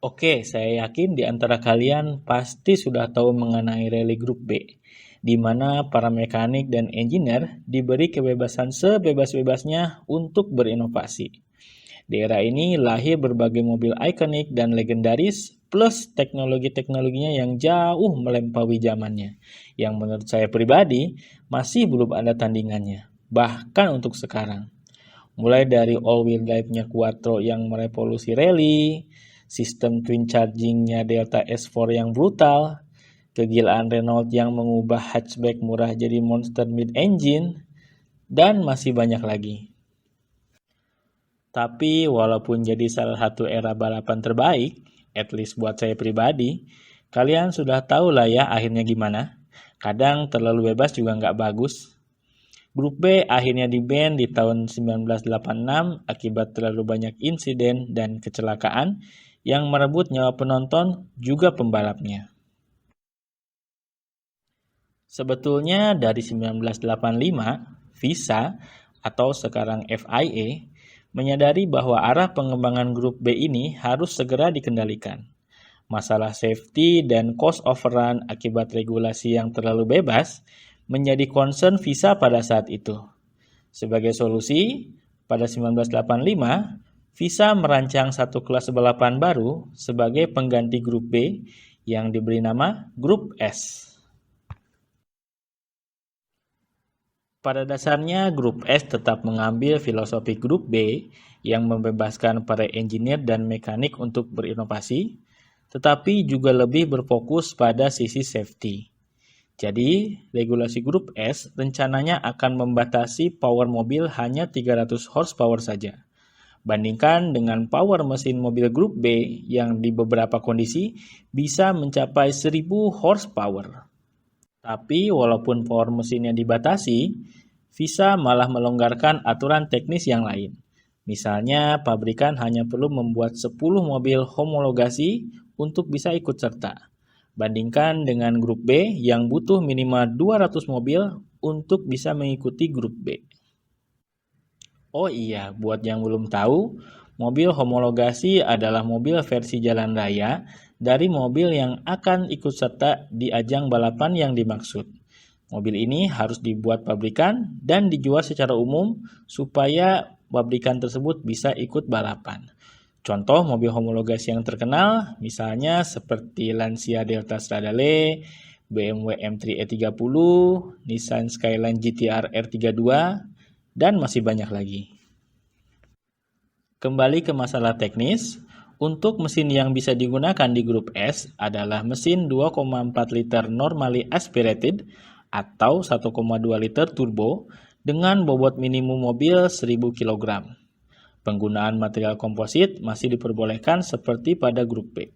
Oke, saya yakin di antara kalian pasti sudah tahu mengenai rally grup B, di mana para mekanik dan engineer diberi kebebasan sebebas-bebasnya untuk berinovasi. Di era ini lahir berbagai mobil ikonik dan legendaris plus teknologi-teknologinya yang jauh melampaui zamannya, yang menurut saya pribadi masih belum ada tandingannya, bahkan untuk sekarang. Mulai dari all-wheel drive-nya Quattro yang merevolusi rally, sistem twin charging-nya Delta S4 yang brutal, kegilaan Renault yang mengubah hatchback murah jadi monster mid-engine, dan masih banyak lagi. Tapi walaupun jadi salah satu era balapan terbaik, at least buat saya pribadi, kalian sudah tahu lah ya akhirnya gimana. Kadang terlalu bebas juga nggak bagus. Grup B akhirnya di-ban di tahun 1986 akibat terlalu banyak insiden dan kecelakaan yang merebut nyawa penonton juga pembalapnya. Sebetulnya dari 1985, FISA atau sekarang FIA menyadari bahwa arah pengembangan grup B ini harus segera dikendalikan. Masalah safety dan cost overrun akibat regulasi yang terlalu bebas menjadi concern FISA pada saat itu. Sebagai solusi, pada 1985, FISA merancang satu kelas balapan baru sebagai pengganti grup B yang diberi nama Grup S. Pada dasarnya, Grup S tetap mengambil filosofi Grup B yang membebaskan para engineer dan mekanik untuk berinovasi, tetapi juga lebih berfokus pada sisi safety. Jadi, regulasi Grup S rencananya akan membatasi power mobil hanya 300 horsepower saja. Bandingkan dengan power mesin mobil Grup B yang di beberapa kondisi bisa mencapai 1000 horsepower. Tapi walaupun power mesinnya dibatasi, FISA malah melonggarkan aturan teknis yang lain. Misalnya, pabrikan hanya perlu membuat 10 mobil homologasi untuk bisa ikut serta. Bandingkan dengan grup B yang butuh minimal 200 mobil untuk bisa mengikuti grup B. Oh iya, buat yang belum tahu, mobil homologasi adalah mobil versi jalan raya dari mobil yang akan ikut serta di ajang balapan yang dimaksud. Mobil ini harus dibuat pabrikan dan dijual secara umum supaya pabrikan tersebut bisa ikut balapan. Contoh mobil homologasi yang terkenal misalnya seperti Lancia Delta Stradale, BMW M3 E30, Nissan Skyline GT-R R32, dan masih banyak lagi. Kembali ke masalah teknis, untuk mesin yang bisa digunakan di grup S adalah mesin 2,4 liter normally aspirated atau 1,2 liter turbo dengan bobot minimum mobil 1000 kg. Penggunaan material komposit masih diperbolehkan seperti pada grup B.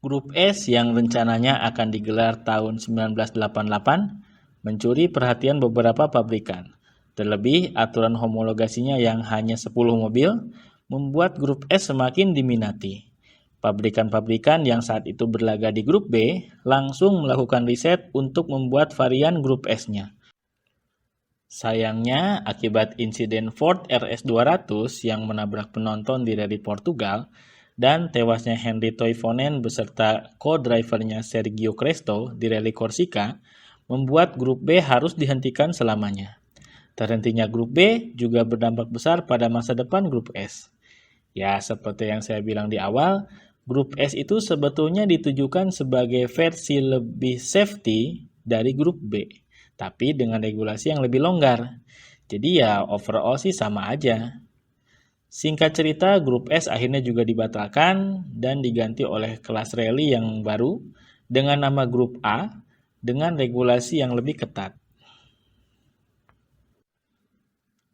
Grup S yang rencananya akan digelar tahun 1988 mencuri perhatian beberapa pabrikan. Terlebih, aturan homologasinya yang hanya 10 mobil membuat grup S semakin diminati. Pabrikan-pabrikan yang saat itu berlaga di grup B langsung melakukan riset untuk membuat varian grup S-nya. Sayangnya, akibat insiden Ford RS200 yang menabrak penonton di rally Portugal dan tewasnya Henry Toivonen beserta co-drivernya Sergio Cresto di rally Korsika, membuat grup B harus dihentikan selamanya. Terhentinya grup B juga berdampak besar pada masa depan grup S. Ya, seperti yang saya bilang di awal, grup S itu sebetulnya ditujukan sebagai versi lebih safety dari grup B, tapi dengan regulasi yang lebih longgar. Jadi ya overall sih sama aja. Singkat cerita, grup S akhirnya juga dibatalkan dan diganti oleh kelas rally yang baru dengan nama grup A dengan regulasi yang lebih ketat.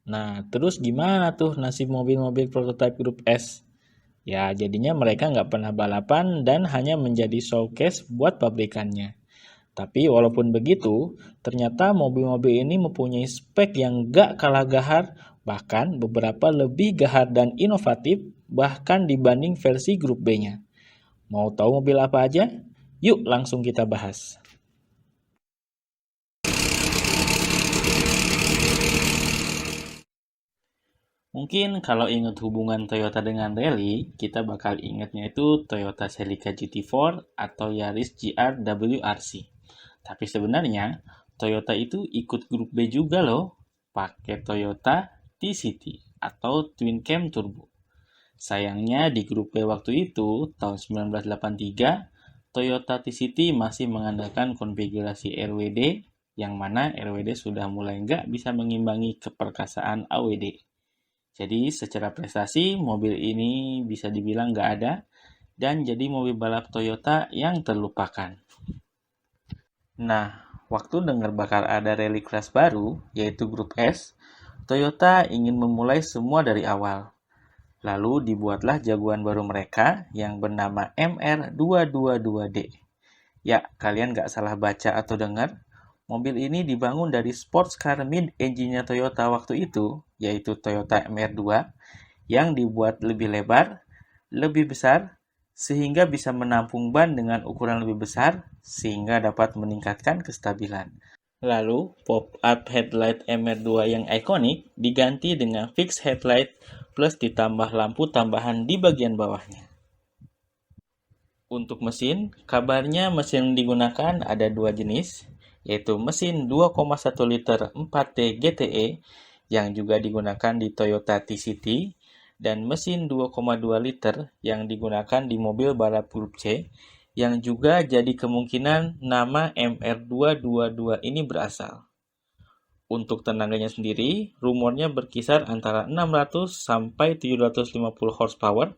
Nah, terus gimana tuh nasib mobil-mobil prototipe grup S? Ya, jadinya mereka nggak pernah balapan dan hanya menjadi showcase buat pabrikannya. Tapi walaupun begitu, ternyata mobil-mobil ini mempunyai spek yang nggak kalah gahar, bahkan beberapa lebih gahar dan inovatif bahkan dibanding versi grup B-nya. Mau tahu mobil apa aja? Yuk langsung kita bahas. Mungkin kalau ingat hubungan Toyota dengan rally, kita bakal ingatnya itu Toyota Celica GT4 atau Yaris GR WRC. Tapi sebenarnya Toyota itu ikut grup B juga loh, pakai Toyota T-City atau Twin Cam Turbo. Sayangnya di grup B waktu itu, tahun 1983, Toyota T-City masih mengandalkan konfigurasi RWD, yang mana RWD sudah mulai nggak bisa mengimbangi keperkasaan AWD. Jadi secara prestasi, mobil ini bisa dibilang nggak ada, dan jadi mobil balap Toyota yang terlupakan. Nah, waktu dengar bakal ada rally kelas baru, yaitu grup S, Toyota ingin memulai semua dari awal. Lalu dibuatlah jagoan baru mereka yang bernama MR222D. Ya, kalian nggak salah baca atau dengar, mobil ini dibangun dari sports car mid-engine-nya Toyota waktu itu, yaitu Toyota MR2, yang dibuat lebih lebar, lebih besar, sehingga bisa menampung ban dengan ukuran lebih besar, sehingga dapat meningkatkan kestabilan. Lalu, pop-up headlight MR2 yang ikonik diganti dengan fixed headlight plus ditambah lampu tambahan di bagian bawahnya. Untuk mesin, kabarnya mesin yang digunakan ada dua jenis, yaitu mesin 2,1 liter 4T GTE yang juga digunakan di Toyota T-City dan mesin 2,2 liter yang digunakan di mobil balap grup C yang juga jadi kemungkinan nama MR222 ini berasal. Untuk tenaganya sendiri, rumornya berkisar antara 600 sampai 750 horsepower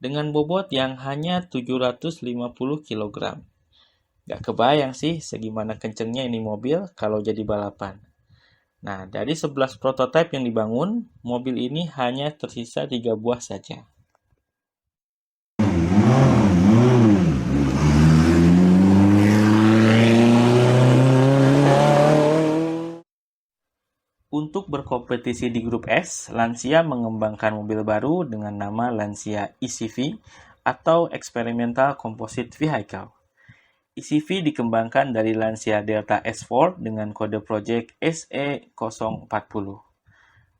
dengan bobot yang hanya 750 kg. Gak kebayang sih segimana kencengnya ini mobil kalau jadi balapan. Nah, dari 11 prototipe yang dibangun, mobil ini hanya tersisa 3 buah saja. Untuk berkompetisi di grup S, Lancia mengembangkan mobil baru dengan nama Lancia ECV atau Experimental Composite Vehicle. ECV dikembangkan dari Lancia Delta S4 dengan kode project SE040.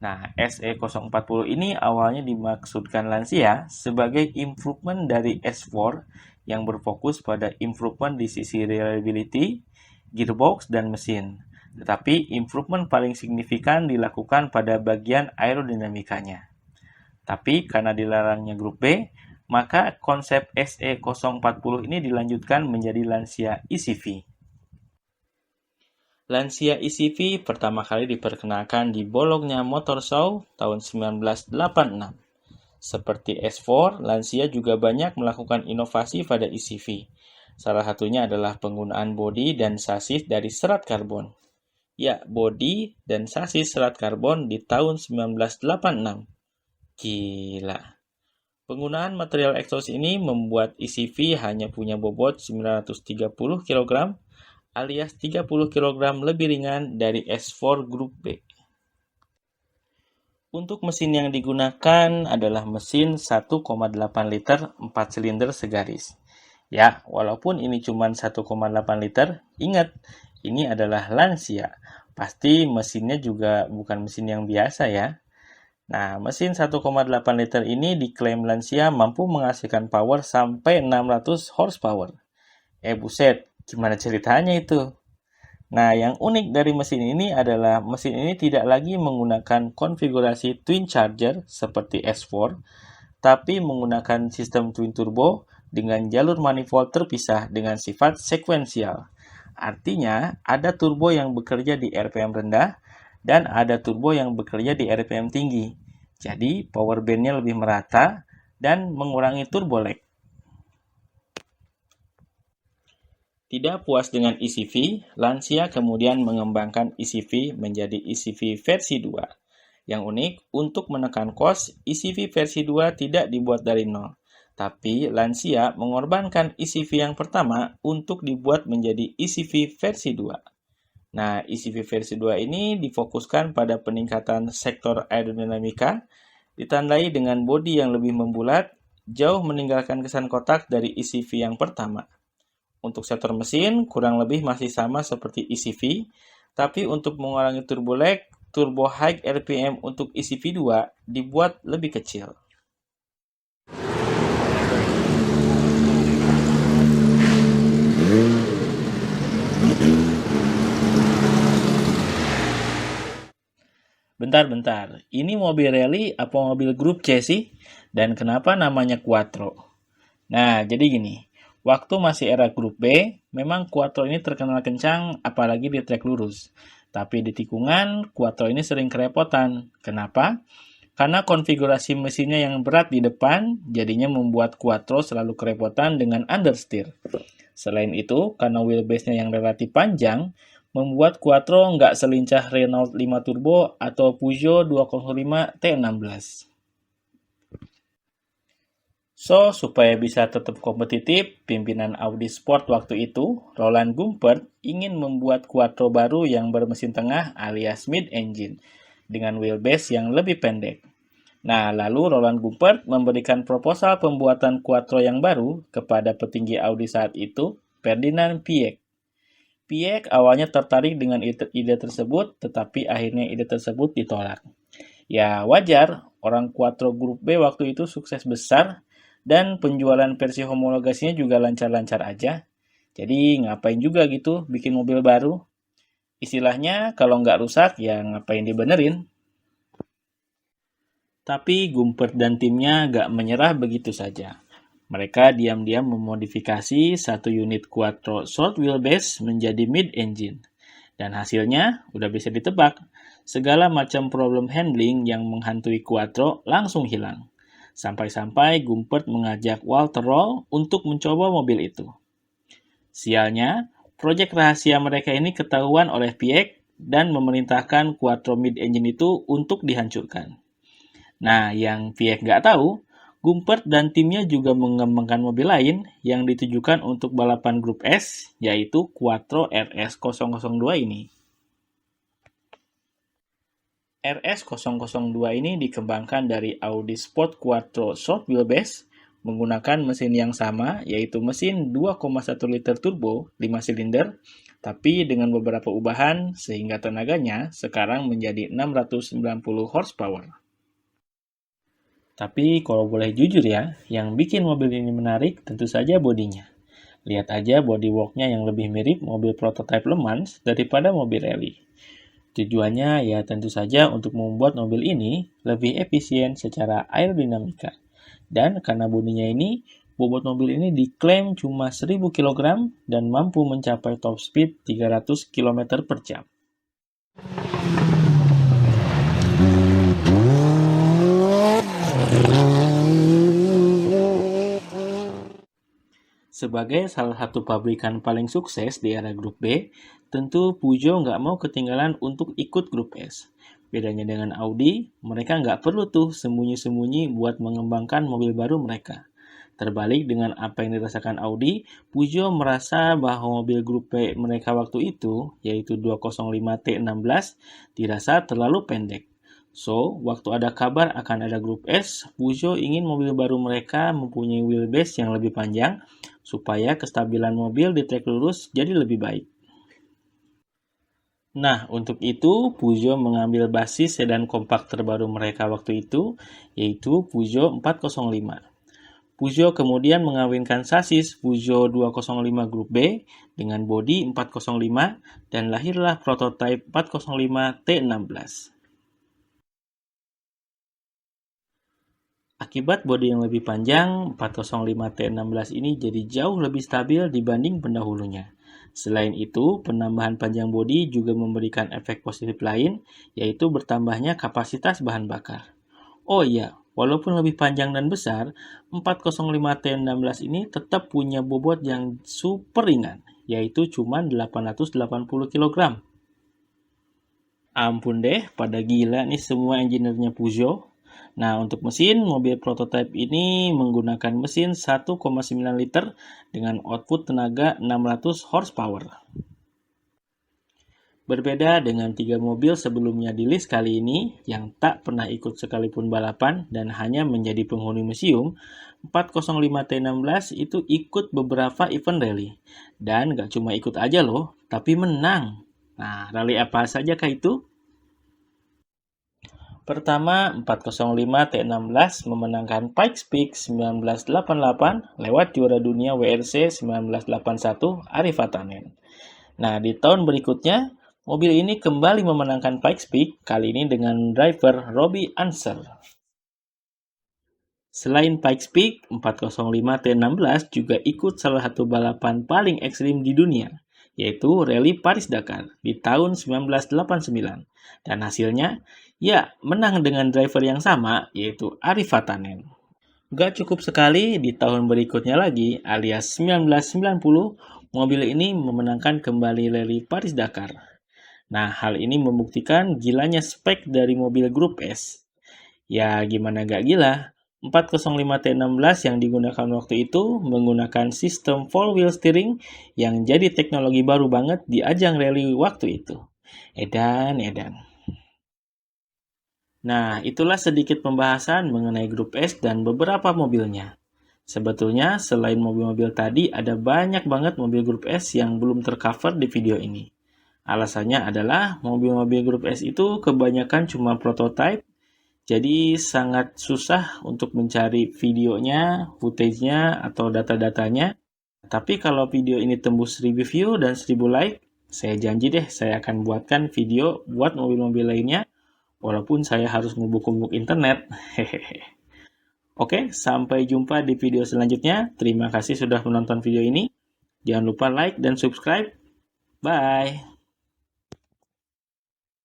Nah, SE040 ini awalnya dimaksudkan Lancia sebagai improvement dari S4 yang berfokus pada improvement di sisi reliability, gearbox, dan mesin. Tetapi improvement paling signifikan dilakukan pada bagian aerodinamikanya. Tapi karena dilarangnya grup B, maka konsep SE040 ini dilanjutkan menjadi Lancia ECV. Lancia ECV pertama kali diperkenalkan di Bologna Motor Show tahun 1986. Seperti S4, Lancia juga banyak melakukan inovasi pada ECV. Salah satunya adalah penggunaan bodi dan sasis dari serat karbon. Ya, bodi dan sasis serat karbon di tahun 1986. Gila. Penggunaan material exhaust ini membuat ECV hanya punya bobot 930 kg alias 30 kg lebih ringan dari S4 Grup B. Untuk mesin yang digunakan adalah mesin 1,8 liter 4 silinder segaris. Ya, walaupun ini cuma 1,8 liter, ingat, ini adalah Lancia. Pasti mesinnya juga bukan mesin yang biasa ya. Nah, mesin 1,8 liter ini diklaim Lancia mampu menghasilkan power sampai 600 horsepower. Buset, gimana ceritanya itu? Nah, yang unik dari mesin ini adalah mesin ini tidak lagi menggunakan konfigurasi twin charger seperti S4, tapi menggunakan sistem twin turbo dengan jalur manifold terpisah dengan sifat sekuensial. Artinya, ada turbo yang bekerja di RPM rendah dan ada turbo yang bekerja di RPM tinggi. Jadi, power band-nya lebih merata dan mengurangi turbo lag. Tidak puas dengan ECV, Lancia kemudian mengembangkan ECV menjadi ECV versi 2. Yang unik, untuk menekan kos, ECV versi 2 tidak dibuat dari nol. Tapi Lancia mengorbankan ECV yang pertama untuk dibuat menjadi ECV versi 2. Nah, ECV versi 2 ini difokuskan pada peningkatan sektor aerodinamika, ditandai dengan bodi yang lebih membulat, jauh meninggalkan kesan kotak dari ECV yang pertama. Untuk sektor mesin, kurang lebih masih sama seperti ECV, tapi untuk mengurangi turbo lag, turbo high RPM untuk isi V2 dibuat lebih kecil. Bentar, ini mobil rally apa mobil grup C sih? Dan kenapa namanya Quattro? Nah, jadi gini, waktu masih era grup B, memang Quattro ini terkenal kencang apalagi di trek lurus. Tapi di tikungan, Quattro ini sering kerepotan. Kenapa? Karena konfigurasi mesinnya yang berat di depan, jadinya membuat Quattro selalu kerepotan dengan understeer. Selain itu, karena wheelbase-nya yang relatif panjang, membuat Quattro nggak selincah Renault 5 Turbo atau Peugeot 205 T16. So, supaya bisa tetap kompetitif, pimpinan Audi Sport waktu itu, Roland Gumpert, ingin membuat Quattro baru yang bermesin tengah alias mid-engine, dengan wheelbase yang lebih pendek. Nah, lalu Roland Gumpert memberikan proposal pembuatan Quattro yang baru kepada petinggi Audi saat itu, Ferdinand Piëch. Piëch awalnya tertarik dengan ide tersebut, tetapi akhirnya ide tersebut ditolak. Ya, wajar, orang Quattro Grup B waktu itu sukses besar, dan penjualan versi homologasinya juga lancar-lancar aja. Jadi ngapain juga gitu bikin mobil baru? Istilahnya kalau nggak rusak ya ngapain dibenerin? Tapi Gumpert dan timnya nggak menyerah begitu saja. Mereka diam-diam memodifikasi satu unit Quattro short wheelbase menjadi mid-engine. Dan hasilnya udah bisa ditebak. Segala macam problem handling yang menghantui Quattro langsung hilang. Sampai-sampai Gumpert mengajak Walter Roll untuk mencoba mobil itu. Sialnya, proyek rahasia mereka ini ketahuan oleh Piëch dan memerintahkan Quattro mid-engine itu untuk dihancurkan. Nah, yang Piëch nggak tahu, Gumpert dan timnya juga mengembangkan mobil lain yang ditujukan untuk balapan grup S, yaitu Quattro RS002 ini. RS002 ini dikembangkan dari Audi Sport Quattro Short Wheelbase menggunakan mesin yang sama, yaitu mesin 2,1 liter turbo 5 silinder, tapi dengan beberapa ubahan sehingga tenaganya sekarang menjadi 690 horsepower. Tapi kalau boleh jujur ya, yang bikin mobil ini menarik tentu saja bodinya. Lihat aja bodyworknya yang lebih mirip mobil prototipe Le Mans daripada mobil rally. Tujuannya ya tentu saja untuk membuat mobil ini lebih efisien secara aerodinamika. Dan karena bodinya ini, bobot mobil ini diklaim cuma 1000 kg dan mampu mencapai top speed 300 km per jam. Sebagai salah satu pabrikan paling sukses di era grup B, tentu Peugeot nggak mau ketinggalan untuk ikut grup S. Bedanya dengan Audi, mereka nggak perlu tuh sembunyi-sembunyi buat mengembangkan mobil baru mereka. Terbalik dengan apa yang dirasakan Audi, Peugeot merasa bahwa mobil grup B mereka waktu itu, yaitu 205 T16, dirasa terlalu pendek. So, waktu ada kabar akan ada grup S, Peugeot ingin mobil baru mereka mempunyai wheelbase yang lebih panjang, supaya kestabilan mobil di trek lurus jadi lebih baik. Nah, untuk itu Peugeot mengambil basis sedan kompak terbaru mereka waktu itu, yaitu Peugeot 405. Peugeot kemudian mengawinkan sasis Peugeot 205 Grup B dengan bodi 405 dan lahirlah prototipe 405 T16. Akibat bodi yang lebih panjang, 405 T16 ini jadi jauh lebih stabil dibanding pendahulunya. Selain itu, penambahan panjang bodi juga memberikan efek positif lain, yaitu bertambahnya kapasitas bahan bakar. Oh iya, walaupun lebih panjang dan besar, 405 T16 ini tetap punya bobot yang super ringan, yaitu cuma 880 kg. Ampun deh, pada gila nih semua engineer-nya Peugeot. Nah, untuk mesin, mobil prototipe ini menggunakan mesin 1,9 liter dengan output tenaga 600 horsepower. Berbeda dengan 3 mobil sebelumnya di list kali ini, yang tak pernah ikut sekalipun balapan dan hanya menjadi penghuni museum, 405 T16 itu ikut beberapa event rally. Dan gak cuma ikut aja loh, tapi menang. Nah, rally apa saja kah itu? Pertama, 405 T16 memenangkan Pikes Peak 1988 lewat juara dunia WRC 1981 Arif Atanen. Nah, di tahun berikutnya, mobil ini kembali memenangkan Pikes Peak, kali ini dengan driver Robbie Unser. Selain Pikes Peak, 405 T16 juga ikut salah satu balapan paling ekstrim di dunia, yaitu Rally Paris-Dakar di tahun 1989. Dan hasilnya, ya menang dengan driver yang sama, yaitu Arif Atanen. Gak cukup sekali, di tahun berikutnya lagi, alias 1990, mobil ini memenangkan kembali Rally Paris-Dakar. Nah, hal ini membuktikan gilanya spek dari mobil grup S. Ya, gimana gak gila? 405 T16 yang digunakan waktu itu menggunakan sistem 4-wheel steering yang jadi teknologi baru banget di ajang rally waktu itu. Edan. Nah, itulah sedikit pembahasan mengenai grup S dan beberapa mobilnya. Sebetulnya, selain mobil-mobil tadi, ada banyak banget mobil grup S yang belum tercover di video ini. Alasannya adalah mobil-mobil grup S itu kebanyakan cuma prototype, jadi sangat susah untuk mencari videonya, footage-nya, atau data-datanya. Tapi kalau video ini tembus 1000 view dan 1000 like, saya janji deh saya akan buatkan video buat mobil-mobil lainnya, walaupun saya harus ngubuk-ngubuk internet. Hehehe. Oke, sampai jumpa di video selanjutnya. Terima kasih sudah menonton video ini. Jangan lupa like dan subscribe. Bye!